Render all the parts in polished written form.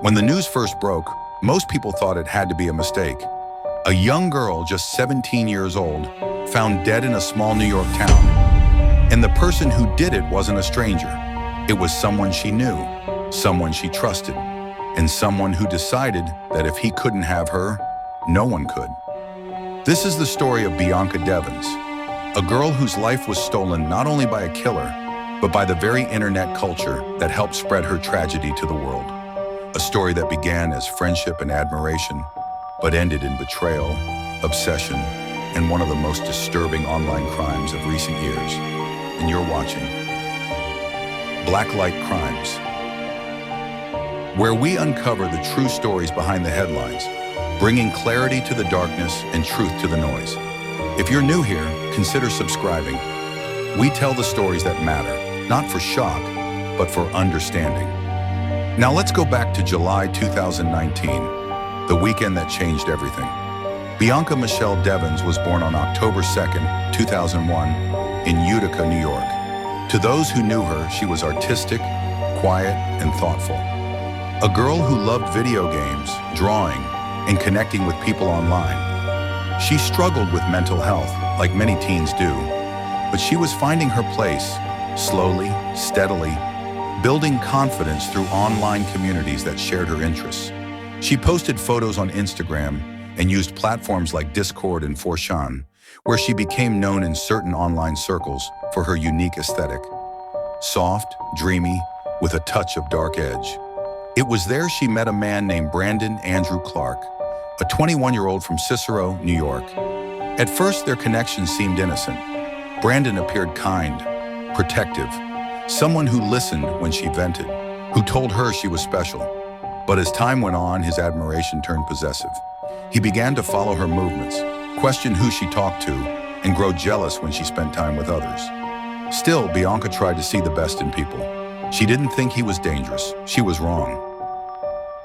When the news first broke, most people thought it had to be a mistake. A young girl, just 17 years old, found dead in a small New York town. And the person who did it wasn't a stranger. It was someone she knew, someone she trusted, and someone who decided that if he couldn't have her, no one could. This is the story of Bianca Devins, a girl whose life was stolen not only by a killer, but by the very internet culture that helped spread her tragedy to the world. A story that began as friendship and admiration, but ended in betrayal, obsession, and one of the most disturbing online crimes of recent years. And you're watching Blacklight Crimes, where we uncover the true stories behind the headlines, bringing clarity to the darkness and truth to the noise. If you're new here, consider subscribing. We tell the stories that matter, not for shock, but for understanding. Now let's go back to July 2019, the weekend that changed everything. Bianca Michelle Devins was born on October 2nd, 2001, in Utica, New York. To those who knew her, she was artistic, quiet, and thoughtful. A girl who loved video games, drawing, and connecting with people online. She struggled with mental health, like many teens do, but she was finding her place, slowly, steadily, building confidence through online communities that shared her interests. She posted photos on Instagram and used platforms like Discord and Forchan, where she became known in certain online circles for her unique aesthetic. Soft, dreamy, with a touch of dark edge. It was there she met a man named Brandon Andrew Clark, a 21-year-old from Cicero, New York. At first, their connection seemed innocent. Brandon appeared kind, protective, someone who listened when she vented, who told her she was special. But as time went on, his admiration turned possessive. He began to follow her movements, question who she talked to, and grow jealous when she spent time with others. Still, Bianca tried to see the best in people. She didn't think he was dangerous. She was wrong.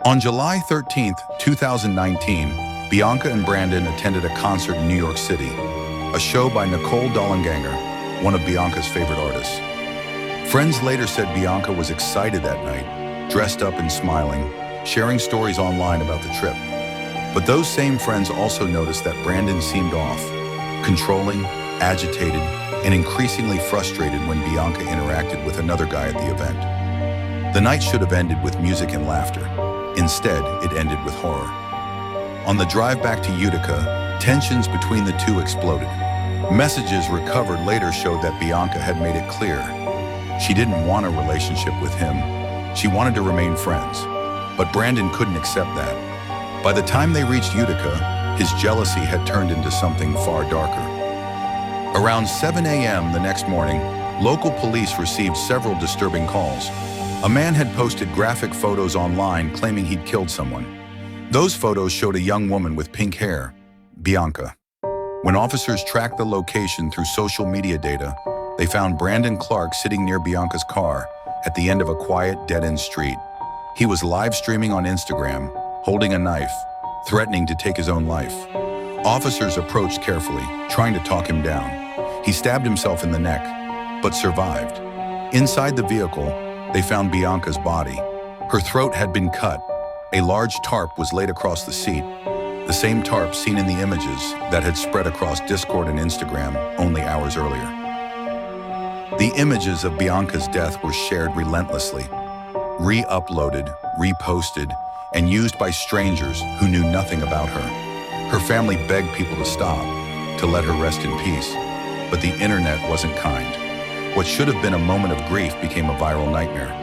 On July 13th, 2019, Bianca and Brandon attended a concert in New York City, a show by Nicole Dollanganger, one of Bianca's favorite artists. Friends later said Bianca was excited that night, dressed up and smiling, sharing stories online about the trip. But those same friends also noticed that Brandon seemed off, controlling, agitated, and increasingly frustrated when Bianca interacted with another guy at the event. The night should have ended with music and laughter. Instead, it ended with horror. On the drive back to Utica, tensions between the two exploded. Messages recovered later showed that Bianca had made it clear she didn't want a relationship with him. She wanted to remain friends. But Brandon couldn't accept that. By the time they reached Utica, his jealousy had turned into something far darker. Around 7 a.m. the next morning, local police received several disturbing calls. A man had posted graphic photos online claiming he'd killed someone. Those photos showed a young woman with pink hair, Bianca. When officers tracked the location through social media data, they found Brandon Clark sitting near Bianca's car at the end of a quiet, dead-end street. He was live streaming on Instagram, holding a knife, threatening to take his own life. Officers approached carefully, trying to talk him down. He stabbed himself in the neck, but survived. Inside the vehicle, they found Bianca's body. Her throat had been cut. A large tarp was laid across the seat, the same tarp seen in the images that had spread across Discord and Instagram only hours earlier. The images of Bianca's death were shared relentlessly, re-uploaded, reposted, and used by strangers who knew nothing about her. Her family begged people to stop, to let her rest in peace. But the internet wasn't kind. What should have been a moment of grief became a viral nightmare.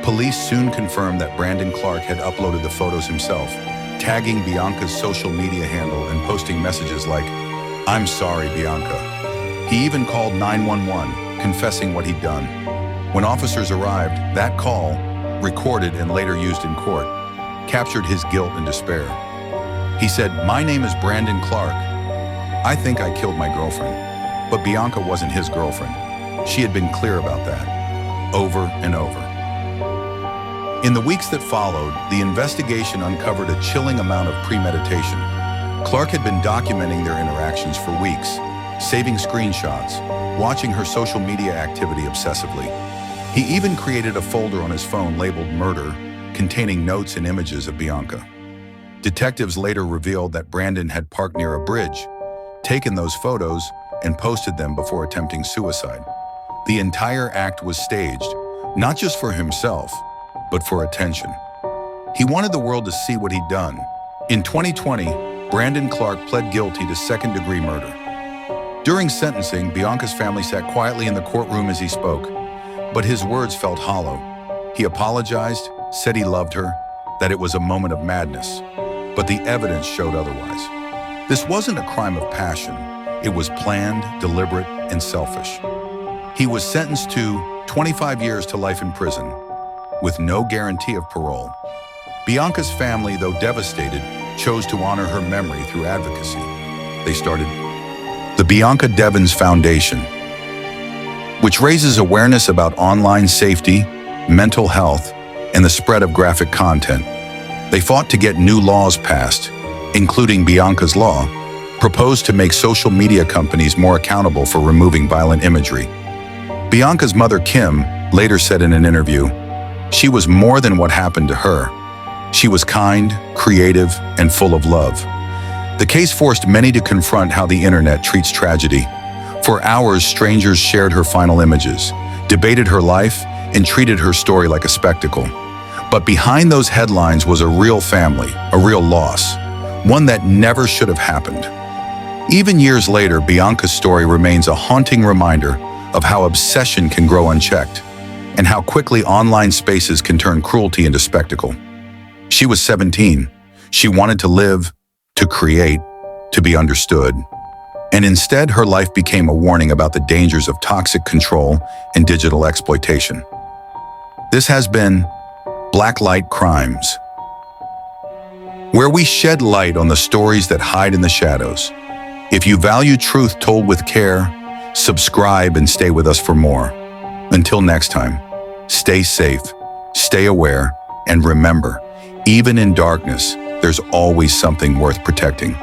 Police soon confirmed that Brandon Clark had uploaded the photos himself, tagging Bianca's social media handle and posting messages like, "I'm sorry, Bianca." He even called 911, confessing what he'd done. When officers arrived, that call, recorded and later used in court, captured his guilt and despair. He said, "My name is Brandon Clark. I think I killed my girlfriend." But Bianca wasn't his girlfriend. She had been clear about that, over and over. In the weeks that followed, the investigation uncovered a chilling amount of premeditation. Clark had been documenting their interactions for weeks, saving screenshots, watching her social media activity obsessively. He even created a folder on his phone labeled murder, containing notes and images of Bianca. Detectives later revealed that Brandon had parked near a bridge, taken those photos, and posted them before attempting suicide. The entire act was staged, not just for himself, but for attention. He wanted the world to see what he'd done. In 2020, Brandon Clark pled guilty to second-degree murder. During sentencing, Bianca's family sat quietly in the courtroom as he spoke, but his words felt hollow. He apologized, said he loved her, that it was a moment of madness, but the evidence showed otherwise. This wasn't a crime of passion. It was planned, deliberate, and selfish. He was sentenced to 25 years to life in prison, with no guarantee of parole. Bianca's family, though devastated, chose to honor her memory through advocacy. They started the Bianca Devins Foundation, which raises awareness about online safety, mental health, and the spread of graphic content. They fought to get new laws passed, including Bianca's Law, proposed to make social media companies more accountable for removing violent imagery. Bianca's mother, Kim, later said in an interview, "She was more than what happened to her. She was kind, creative, and full of love." The case forced many to confront how the internet treats tragedy. For hours, strangers shared her final images, debated her life, and treated her story like a spectacle. But behind those headlines was a real family, a real loss, one that never should have happened. Even years later, Bianca's story remains a haunting reminder of how obsession can grow unchecked, and how quickly online spaces can turn cruelty into spectacle. She was 17. She wanted to live, to create, to be understood. And instead, her life became a warning about the dangers of toxic control and digital exploitation. This has been Blacklight Crimes, where we shed light on the stories that hide in the shadows. If you value truth told with care, subscribe and stay with us for more. Until next time, stay safe, stay aware, and remember, even in darkness, there's always something worth protecting.